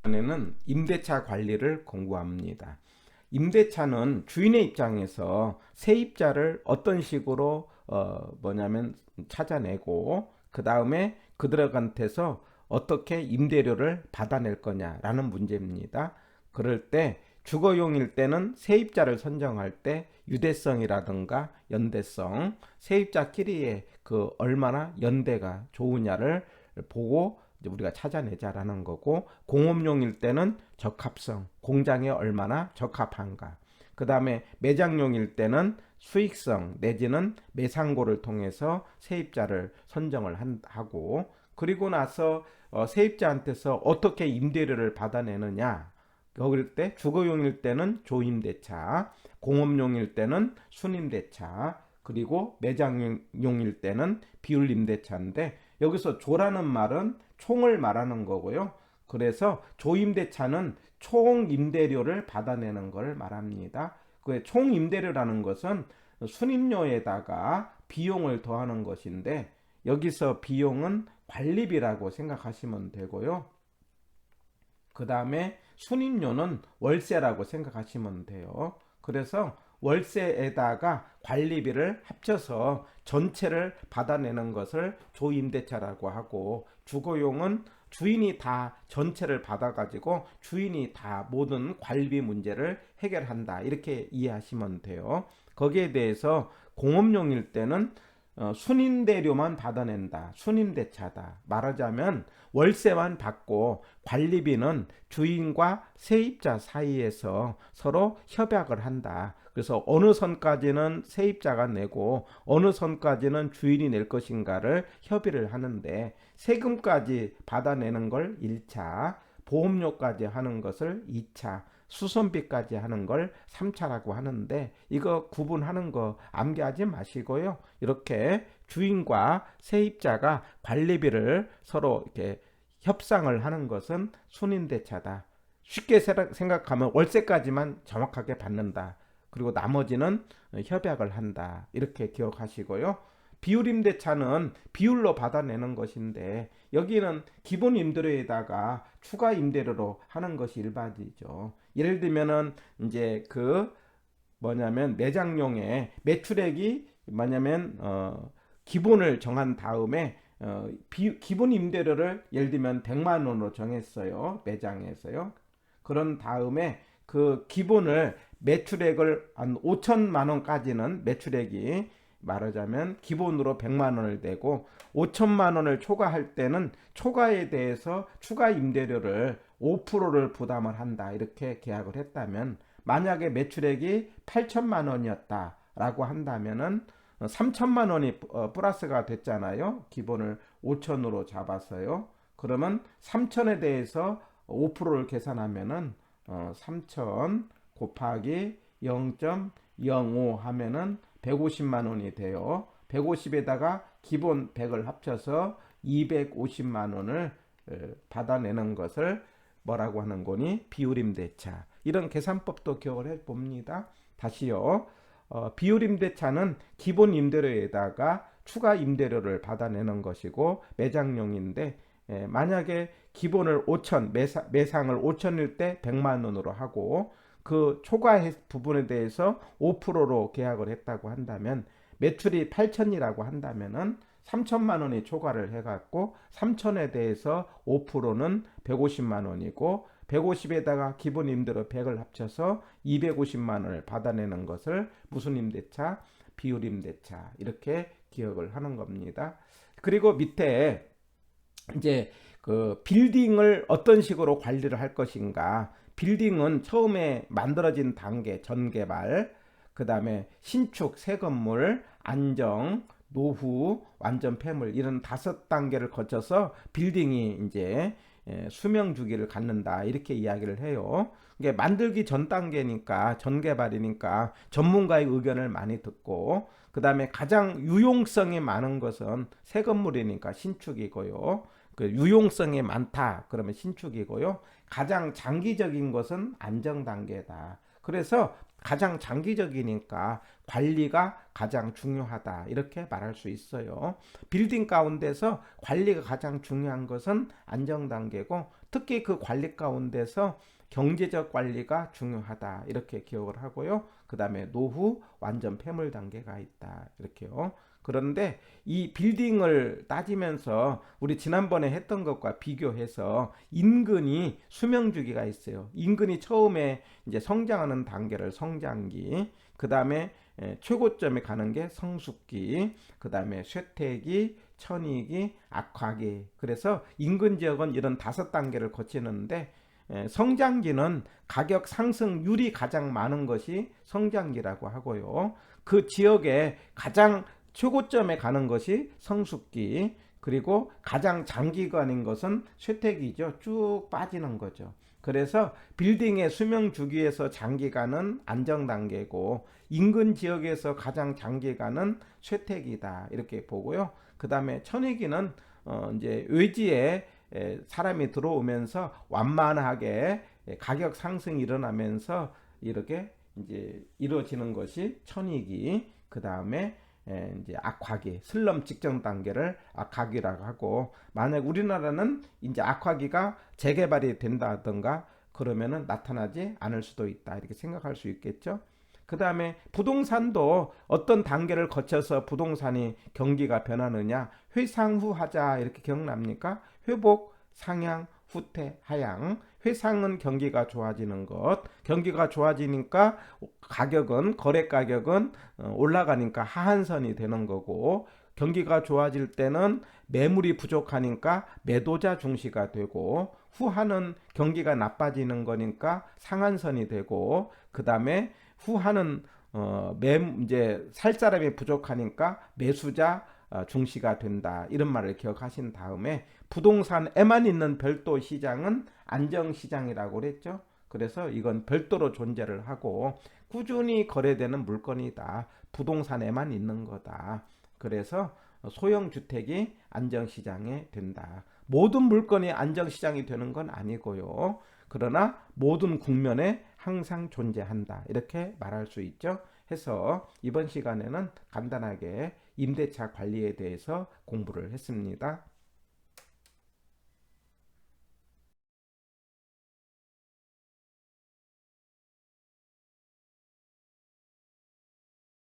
이번에는 임대차 관리를 공부합니다. 임대차는 주인의 입장에서 세입자를 어떤 식으로 찾아내고 그 다음에 그들한테서 어떻게 임대료를 받아낼 거냐라는 문제입니다. 그럴 때 주거용일 때는 세입자를 선정할 때 유대성이라든가 연대성, 세입자끼리의 그 얼마나 연대가 좋으냐를 보고 우리가 찾아내자라는 거고, 공업용일 때는 적합성, 공장에 얼마나 적합한가. 그 다음에 매장용일 때는 수익성 내지는 매상고를 통해서 세입자를 선정을 하고, 그리고 나서 세입자한테서 어떻게 임대료를 받아내느냐. 그럴 때 주거용일 때는 조임대차, 공업용일 때는 순임대차, 그리고 매장용일 때는 비율임대차인데, 여기서 조라는 말은 총을 말하는 거고요. 그래서 조임대차는 총 임대료를 받아내는 걸 말합니다. 그 총 임대료라는 것은 순임료에다가 비용을 더하는 것인데, 여기서 비용은 관리비라고 생각하시면 되고요. 그 다음에 순임료는 월세라고 생각하시면 돼요. 그래서 월세에다가 관리비를 합쳐서 전체를 받아내는 것을 조임대차라고 하고, 주거용은 주인이 다 전체를 받아가지고 주인이 다 모든 관리비 문제를 해결한다, 이렇게 이해하시면 돼요. 거기에 대해서 공업용일 때는 순임대료만 받아낸다, 순임대차다. 말하자면 월세만 받고 관리비는 주인과 세입자 사이에서 서로 협약을 한다. 그래서 어느 선까지는 세입자가 내고 어느 선까지는 주인이 낼 것인가를 협의를 하는데, 세금까지 받아내는 걸 1차, 보험료까지 하는 것을 2차, 수선비까지 하는 걸 3차라고 하는데, 이거 구분하는 거 암기하지 마시고요. 이렇게 주인과 세입자가 관리비를 서로 이렇게 협상을 하는 것은 순임대차다. 쉽게 생각하면 월세까지만 정확하게 받는다. 그리고 나머지는 협약을 한다. 이렇게 기억하시고요. 비율임대차는 비율로 받아내는 것인데, 여기는 기본 임대료에다가 추가 임대료로 하는 것이 일반이죠. 예를 들면은 이제 매장용의 매출액이 기본을 정한 다음에 기본 임대료를 예를 들면 100만 원으로 정했어요. 매장에서요. 그런 다음에 그 기본을 매출액을 한 5천만 원까지는 매출액이 말하자면 기본으로 100만 원을 내고, 5천만 원을 초과할 때는 초과에 대해서 추가 임대료를 5%를 부담을 한다, 이렇게 계약을 했다면, 만약에 매출액이 8천만 원이었다라고 한다면은 3천만 원이 플러스가 됐잖아요. 기본을 5천으로 잡았어요. 그러면 3천에 대해서 5%를 계산하면은 3천 곱하기 0.05 하면은 150만 원이 돼요. 150에다가 기본 100을 합쳐서 250만 원을 받아내는 것을 뭐라고 하는 거니? 비율임대차. 이런 계산법도 기억을 해 봅니다. 다시요. 비율임대차는 기본 임대료에다가 추가 임대료를 받아내는 것이고 매장용인데, 만약에 기본을 5천, 매상을 5천일 때 100만 원으로 하고 그 초과 부분에 대해서 5%로 계약을 했다고 한다면, 매출이 8천이라고 한다면은 3천만 원이 초과를 해갖고 3천에 대해서 5%는 150만 원이고, 150에다가 기본 임대료 100을 합쳐서 250만 원을 받아내는 것을 무슨 임대차? 비율임대차. 이렇게 기억을 하는 겁니다. 그리고 밑에 이제 그 빌딩을 어떤 식으로 관리를 할 것인가. 빌딩은 처음에 만들어진 단계, 전개발, 그 다음에 신축, 새 건물, 안정, 노후, 완전 폐물, 이런 5단계를 거쳐서 빌딩이 이제 수명 주기를 갖는다, 이렇게 이야기를 해요. 이게 만들기 전 단계니까, 전개발이니까 전문가의 의견을 많이 듣고, 그 다음에 가장 유용성이 많은 것은 새 건물이니까 신축이고요. 그 유용성이 많다 그러면 신축이고요. 가장 장기적인 것은 안정 단계다. 그래서 가장 장기적이니까 관리가 가장 중요하다 이렇게 말할 수 있어요. 빌딩 가운데서 관리가 가장 중요한 것은 안정 단계고 특히 그 관리 가운데서 경제적 관리가 중요하다 이렇게 기억을 하고요. 그 다음에 노후 완전 폐물 단계가 있다 이렇게요. 그런데 이 빌딩을 따지면서 우리 지난번에 했던 것과 비교해서 인근이 수명 주기가 있어요. 인근이 처음에 이제 성장하는 단계를 성장기, 그 다음에 최고점에 가는 게 성숙기, 그 다음에 쇠퇴기, 천이기, 악화기. 그래서 인근 지역은 이런 5단계를 거치는데 성장기는 가격 상승률이 가장 많은 것이 성장기라고 하고요. 그 지역에 가장 최고점에 가는 것이 성숙기, 그리고 가장 장기간인 것은 쇠퇴기죠. 쭉 빠지는 거죠. 그래서 빌딩의 수명 주기에서 장기간은 안정 단계고 인근 지역에서 가장 장기간은 쇠퇴기다 이렇게 보고요. 그 다음에 천이기는 이제 외지에 사람이 들어오면서 완만하게 가격 상승이 일어나면서 이렇게 이제 이루어지는 것이 천이기. 그 다음에 이제 악화기, 슬럼 직전 단계를 악화기라고 하고, 만약 우리나라는 이제 악화기가 재개발이 된다든가 그러면은 나타나지 않을 수도 있다 이렇게 생각할 수 있겠죠. 그 다음에 부동산도 어떤 단계를 거쳐서 부동산이 경기가 변하느냐, 회상후하자 이렇게 기억납니까? 회복, 상향, 후퇴, 하향. 회상은 경기가 좋아지는 것, 경기가 좋아지니까 가격은, 거래 가격은 올라가니까 하한선이 되는 거고, 경기가 좋아질 때는 매물이 부족하니까 매도자 중시가 되고, 후하는 경기가 나빠지는 거니까 상한선이 되고, 그 다음에 후하는 이제 살 사람이 부족하니까 매수자 중시가 된다 이런 말을 기억하신 다음에, 부동산에만 있는 별도 시장은 안정시장이라고 그랬죠. 그래서 이건 별도로 존재를 하고 꾸준히 거래되는 물건이다. 부동산에만 있는 거다. 그래서 소형주택이 안정시장에 된다. 모든 물건이 안정시장이 되는 건 아니고요. 그러나 모든 국면에 항상 존재한다. 이렇게 말할 수 있죠. 해서 이번 시간에는 간단하게 임대차 관리에 대해서 공부를 했습니다.